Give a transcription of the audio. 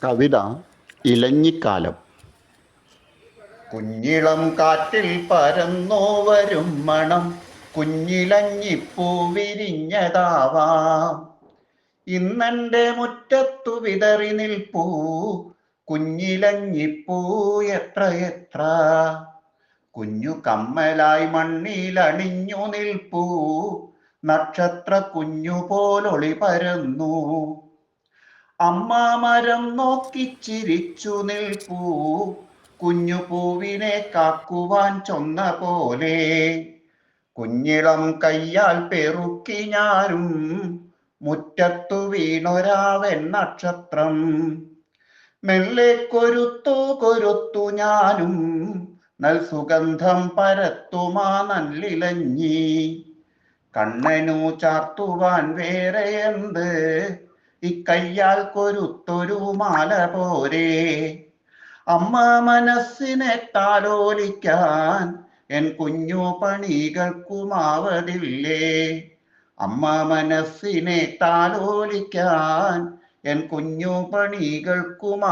കവിത ഇലഞ്ഞിക്കാലം. കുഞ്ഞിളം കാറ്റിൽ പരന്നോ വരും മണം കുഞ്ഞിലഞ്ഞിപ്പൂ വിരിഞ്ഞതാവാം. ഇന്നെൻ്റെ മുറ്റത്തു വിതറി നിൽപ്പൂ കുഞ്ഞിലഞ്ഞിപ്പൂ എത്ര എത്ര. കുഞ്ഞു കമ്മലായി മണ്ണിലണിഞ്ഞു നിൽപ്പൂ നക്ഷത്ര കുഞ്ഞു പോലൊളി പരന്നു. അമ്മ മരം നോക്കി ചിരിച്ചു നിൽപ്പൂ കുഞ്ഞു പൂവിനെ കാക്കുവാൻ ചൊന്ന പോലെ. കുഞ്ഞിളം കയ്യാൽ പെറുക്കി ഞാനും മുറ്റത്തു വീണൊരാവൻ നക്ഷത്രം. മെല്ലെ കൊരുത്തു കൊരുത്തു ഞാനും സുഗന്ധം പരത്തുമാ നല്ലിലഞ്ഞി. കണ്ണനു ചാർത്തുവാൻ വേറെ എന്ത് ഇക്കയ്യാൽ കൊരുത്തൊരു മാല പോരെ. അമ്മ മനസ്സിനെ താലോലിക്കാൻ എൻ കുഞ്ഞു പണികൾക്കുമാവതില്ലേ. അമ്മ മനസ്സിനെ താലോലിക്കാൻ എൻ കുഞ്ഞു പണികൾക്കുമാവതില്ലേ.